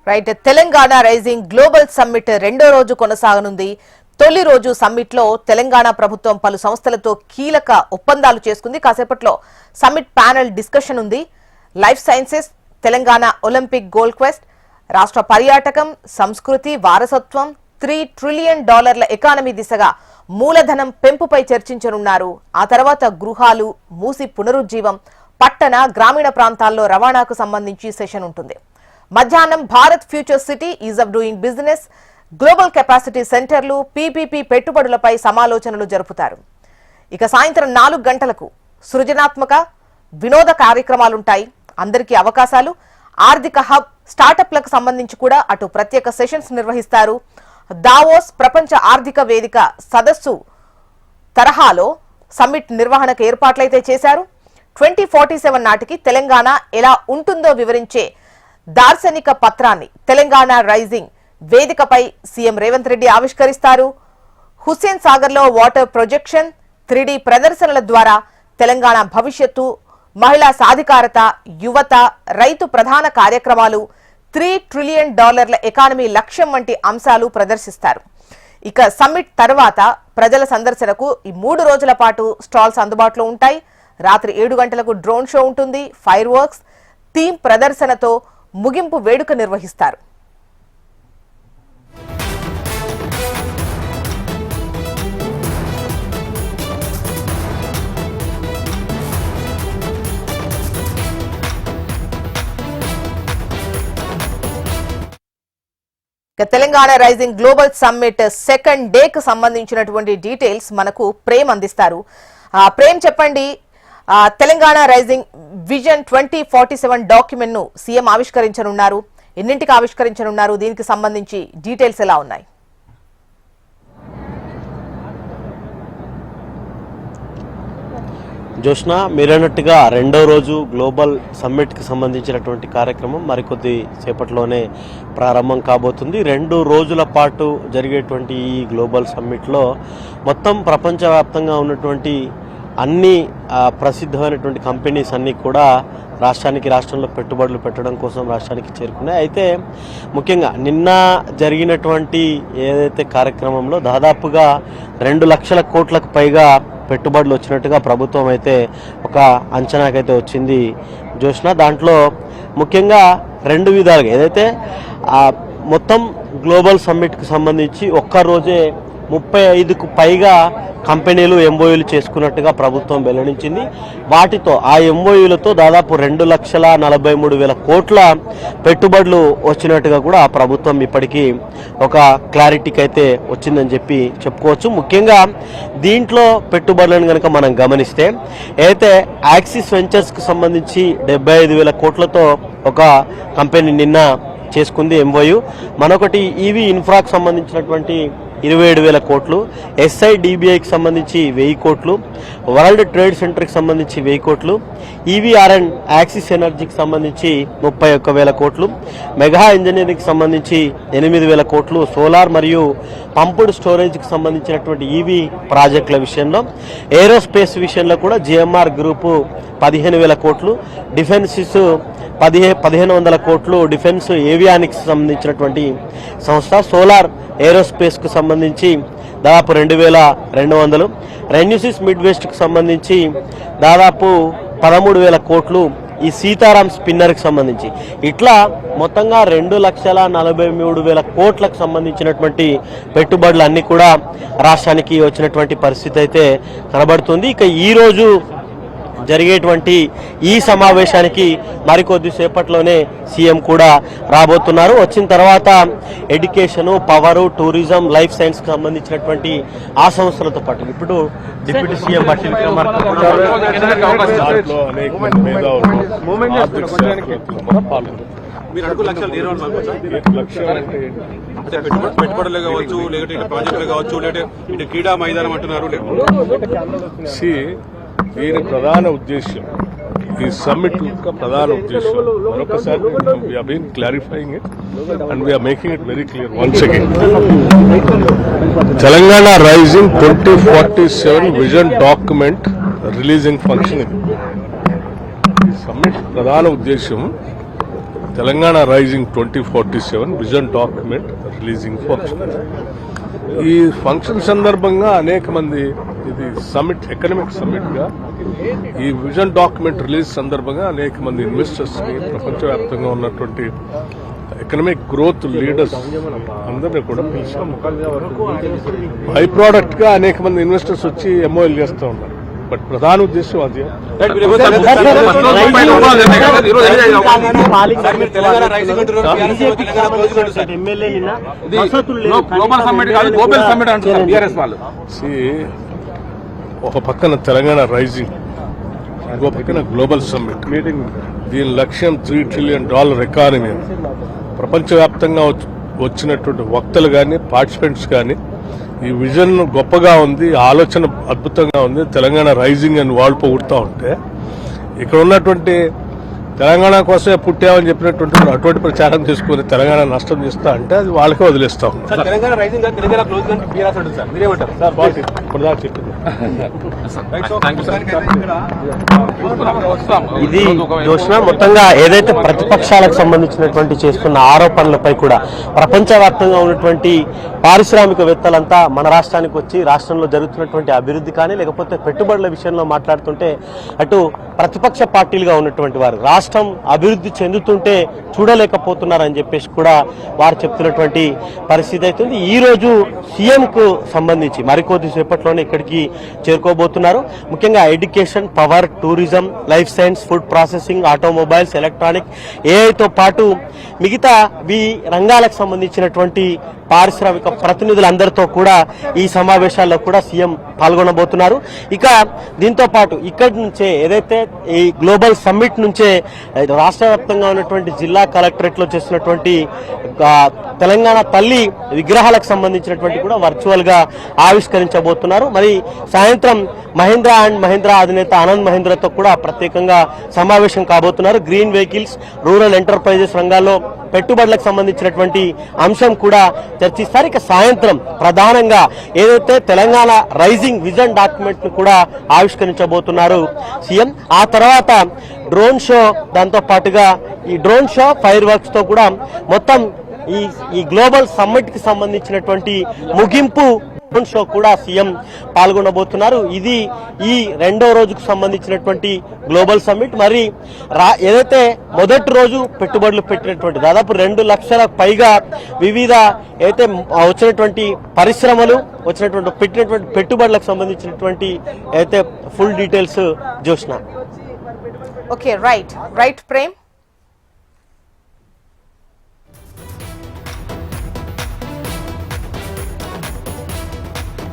Right Telangana rising global summit రెండో రోజు కొనసాగనుంది. తొలి రోజు సమ్మిట్ లో తెలంగాణ ప్రభుత్వం పలు సంస్థలతో కీలక ఒప్పందాలు చేసుకుంది. కాసేపట్లో సమ్మిట్ ప్యానెల్ డిస్కషన్ ఉంది. Life sciences, Telangana Olympic gold quest, రాష్ట్ర పర్యాటకం, సంస్కృతి, వారసత్వం, $3 ట్రిలియన్ ఎకానమీ దిశగా మూలధనం పెంపుపై చర్చించనున్నారు. ఆ తర్వాత గృహాలు, మూసి పునరుజ్జీవం, పట్టణ గ్రామీణ ప్రాంతాల్లో రవాణాకు సంబంధించి సెషన్ ఉంటుంది. మధ్యాహ్నం Bharat future city, is of doing business, global capacity సెంటర్లు, పీపీపీ పెట్టుబడులపై సమాలోచనలు జరుపుతారు. ఇక సాయంత్రం 4 గంటలకు సృజనాత్మక వినోద కార్యక్రమాలుంటాయి. అందరికీ అవకాశాలు. ఆర్థిక హబ్, స్టార్టప్లకు సంబంధించి కూడా అటు ప్రత్యేక సెషన్స్ నిర్వహిస్తారు. దావోస్ ప్రపంచ ఆర్థిక వేదిక సదస్సు తరహాలో సమ్మిట్ నిర్వహణకు ఏర్పాట్లయితే చేశారు. 2047 నాటికి తెలంగాణ ఎలా ఉంటుందో వివరించే దార్శనిక పత్రాన్ని తెలంగాణ రైజింగ్ వేదికపై సీఎం రేవంత్ రెడ్డి ఆవిష్కరిస్తారు. హుస్సేన్ సాగర్ లో వాటర్ ప్రొజెక్షన్, 3D ప్రదర్శనల ద్వారా తెలంగాణ భవిష్యత్తు, మహిళా సాధికారత, యువత, రైతు ప్రధాన కార్యక్రమాలు, $3 ట్రిలియన్ ఎకానమీ లక్ష్యం వంటి అంశాలు ప్రదర్శిస్తారు. ఇక సమ్మిట్ తర్వాత ప్రజల సందర్శనకు ఈ 3 రోజుల పాటు స్టాల్స్ అందుబాటులో ఉంటాయి. రాత్రి 7 గంటలకు డ్రోన్ షో ఉంటుంది. ఫైర్ వర్క్స్, థీమ్ ప్రదర్శనతో ముగింపు వేడుక నిర్వహిస్తారు. Telangana rising global summit second day కు సంబంధించినటువంటి డీటెయిల్స్ మనకు ప్రేమ్ అందిస్తారు. ప్రేమ్, చెప్పండి, తెలంగాణ రైజింగ్ విజన్ 2047 డాక్యుమెంట్ ను సీఎం ఆవిష్కరించనున్నారు. ఎన్నింటికి ఆవిష్కరించనున్నారు? దీనికి సంబంధించి డీటెయిల్స్ ఎలా ఉన్నాయి? జోష్నా, మీరన్నట్టుగా రెండో రోజు గ్లోబల్ సమ్మిట్కి సంబంధించినటువంటి కార్యక్రమం మరికొద్ది సేపట్లోనే ప్రారంభం కాబోతుంది. 2 రోజుల పాటు జరిగేటువంటి ఈ గ్లోబల్ సమ్మిట్లో మొత్తం ప్రపంచవ్యాప్తంగా ఉన్నటువంటి అన్ని ప్రసిద్ధమైనటువంటి కంపెనీస్ అన్నీ కూడా రాష్ట్రంలో పెట్టుబడులు పెట్టడం కోసం రాష్ట్రానికి చేరుకున్నాయి. అయితే ముఖ్యంగా నిన్న జరిగినటువంటి ఏదైతే కార్యక్రమంలో దాదాపుగా 2 లక్షల కోట్లకు పైగా పెట్టుబడులు వచ్చినట్టుగా ప్రభుత్వం అయితే ఒక అంచనాకైతే వచ్చింది జోష్నా. దాంట్లో ముఖ్యంగా 2 విధాలుగా ఏదైతే మొత్తం గ్లోబల్ సమ్మిట్కి సంబంధించి ఒక్కరోజే 35కు పైగా కంపెనీలు ఎంఓయూలు చేసుకున్నట్టుగా ప్రభుత్వం వెల్లడించింది. వాటితో ఆ ఎంఓయూలతో దాదాపు 2,43,000 కోట్ల పెట్టుబడులు వచ్చినట్టుగా కూడా ప్రభుత్వం ఇప్పటికీ ఒక క్లారిటీకి అయితే వచ్చిందని చెప్పి చెప్పుకోవచ్చు. ముఖ్యంగా దీంట్లో పెట్టుబడులను కనుక మనం గమనిస్తే అయితే యాక్సిస్ వెంచర్స్కి సంబంధించి 75,000 కోట్లతో ఒక కంపెనీ నిన్న చేసుకుంది ఎంఓయూ. మనొకటి ఈవీ ఇన్ఫ్రాకు సంబంధించినటువంటి 27,000 కోట్లు, SIDBIకి సంబంధించి 1000 కోట్లు, వరల్డ్ ట్రేడ్ సెంటర్కి సంబంధించి 1000 కోట్లు, EVRN యాక్సిస్ ఎనర్జీకి సంబంధించి 31,000 కోట్లు, మెగా ఇంజనీరింగ్కి సంబంధించి 8,000 కోట్లు, సోలార్ మరియు పంపుడ్ స్టోరేజ్కి సంబంధించినటువంటి ఈవీ ప్రాజెక్టుల విషయంలో, ఏరోస్పేస్ విషయంలో కూడా GMR గ్రూపు 15,000 కోట్లు, డిఫెన్సెస్ 1,500 కోట్లు, డిఫెన్స్ ఏవియానిక్స్ సంబంధించినటువంటి సంస్థ, సోలార్ ఏరోస్పేస్కు సంబంధించి దాదాపు 2,200, రెన్యూసిస్ మిడ్ వెస్ట్కి సంబంధించి దాదాపు 13,000 కోట్లు, ఈ సీతారాం స్పిన్నర్కి సంబంధించి ఇట్లా మొత్తంగా 2,43,000 కోట్లకు సంబంధించినటువంటి పెట్టుబడులు అన్నీ కూడా రాష్ట్రానికి వచ్చినటువంటి పరిస్థితి అయితే కనబడుతుంది. ఇక ఈరోజు జరిగేటువంటి ఈ సమావేశానికి మరికొద్ది సేపట్లోనే సీఎం కూడా రాబోతున్నారు. వచ్చిన తర్వాత ఎడ్యుకేషను, పవరు, టూరిజం, లైఫ్ సైన్స్కి సంబంధించినటువంటి ఆ సంస్థలతో పాటు ఇప్పుడు డిప్యూటీ సీఎం బట్టి విక్రమార్క పెట్టుబడులు కావచ్చు, లేకపోతే ప్రాజెక్టులు కావచ్చు, లేకపోతే క్రీడా మైదానం అంటున్నారు. దీని ప్రధాన ఉద్దేశం, ఈ సమ్మిట్ యొక్క ప్రధాన ఉద్దేశం మరొకసారి we have been clarifying it and we are making it very clear once again. Telangana rising 2047 vision document releasing function ఇది. ఈ సమ్మిట్ ప్రధాన ఉద్దేశం Telangana rising 2047 vision document releasing function. ఈ ఫంక్షన్ సందర్భంగా అనేక మంది, ఇది సమ్మిట్, ఎకనామిక్ సమ్మిట్ గా ఈ విజన్ డాక్యుమెంట్ రిలీజ్ సందర్భంగా అనేక మంది ఇన్వెస్టర్స్ ని, ప్రపంచవ్యాప్తంగా ఉన్నటువంటి ఎకనామిక్ గ్రోత్ లీడర్స్ అందరినీ కూడా పిలిచాం. బై ప్రోడక్ట్ గా అనేక మంది ఇన్వెస్టర్స్ వచ్చి ఎంఓఎల్ చేస్తూ ఉన్నారు. బట్ ప్రధాన ఉద్దేశం అది. ఒక పక్కన తెలంగాణ రైజింగ్, ఇంకో పక్కన గ్లోబల్ సమ్మిట్ మీటింగ్. దీని లక్ష్యం $3 trillion ఎకానమీ. ప్రపంచవ్యాప్తంగా వచ్చినటువంటి వక్తలు కానీ, పార్టిసిపెంట్స్ కానీ ఈ విజన్ గొప్పగా ఉంది, ఆలోచన అద్భుతంగా ఉంది, తెలంగాణ రైజింగ్ అని వాళ్ళు పొగుడుతూ ఉంటే, ఇక్కడ ఉన్నటువంటి తెలంగాణ కోసమే పుట్టామని చెప్పినటువంటి అటువంటి ప్రచారం చేసుకుని తెలంగాణ నష్టం చేస్తా అంటే అది వాళ్ళకే వదిలేస్తాం. ఇది జోష్న మొత్తంగా ఏదైతే ప్రతిపక్షాలకు సంబంధించినటువంటి చేస్తున్న ఆరోపణలపై కూడా ప్రపంచవ్యాప్తంగా ఉన్నటువంటి పారిశ్రామికవేత్తలంతా మన రాష్ట్రానికి వచ్చి రాష్ట్రంలో జరుగుతున్నటువంటి అభివృద్ధి కానీ లేకపోతే పెట్టుబడుల విషయంలో మాట్లాడుతుంటే అటు ప్రతిపక్ష పార్టీలుగా ఉన్నటువంటి వారు రాష్ట్రం అభివృద్ధి చెందుతుంటే చూడలేకపోతున్నారని చెప్పేసి కూడా వారు చెప్తున్నటువంటి పరిస్థితి అవుతుంది. ఈ రోజు సీఎం కు సంబంధించి మరికొద్ది సేపట్లోనే ఇక్కడికి చేరుకోబోతున్నారు. ముఖ్యంగా education, power, tourism, life science, food processing, automobiles, electronic, ఏఐతో పాటు మిగతా ఈ రంగాలకు సంబంధించినటువంటి పారిశ్రామిక ప్రతినిధులందరితో కూడా ఈ సమావేశాల్లో కూడా సీఎం పాల్గొనబోతున్నారు. ఇక దీంతో పాటు ఇక్కడి నుంచే ఏదైతే ఈ గ్లోబల్ సమ్మిట్ నుంచే రాష్ట్ర వ్యాప్తంగా ఉన్నటువంటి జిల్లా కలెక్టరేట్ లో చేస్తున్నటువంటి తెలంగాణ తల్లి విగ్రహాలకు సంబంధించినటువంటి కూడా వర్చువల్ గా ఆవిష్కరించబోతున్నారు. మరి సాయంత్రం మహీంద్రా అండ్ మహీంద్రా అధినేత ఆనంద్ మహీంద్రాతో కూడా ప్రత్యేకంగా సమావేశం కాబోతున్నారు. గ్రీన్ వెహికల్స్, రూరల్ ఎంటర్ప్రైజెస్ రంగాల్లో పెట్టుబడులకు సంబంధించినటువంటి అంశం కూడా చర్చిస్తారు. ఇక సాయంత్రం ప్రధానంగా ఏదైతే తెలంగాణ రైజింగ్ విజన్ డాక్యుమెంట్ ను కూడా ఆవిష్కరించబోతున్నారు సీఎం. ఆ తర్వాత డ్రోన్ షో, దాంతో పాటుగా ఈ డ్రోన్ షో, ఫైర్ వర్క్స్ తో కూడా మొత్తం ఈ గ్లోబల్ సమ్మిట్ కి సంబంధించినటువంటి ముగింపు డ్రోన్ షో కూడా సీఎం పాల్గొనబోతున్నారు. ఇది ఈ రెండో రోజుకు సంబంధించినటువంటి గ్లోబల్ సమ్మిట్. మరి ఏదైతే మొదటి రోజు పెట్టుబడులు పెట్టినటువంటి దాదాపు 2 లక్షల పైగా వివిధ అయితే వచ్చినటువంటి పరిశ్రమలు పెట్టినటువంటి పెట్టుబడులకు సంబంధించినటువంటి అయితే full details Joshna. Okay, right Prem.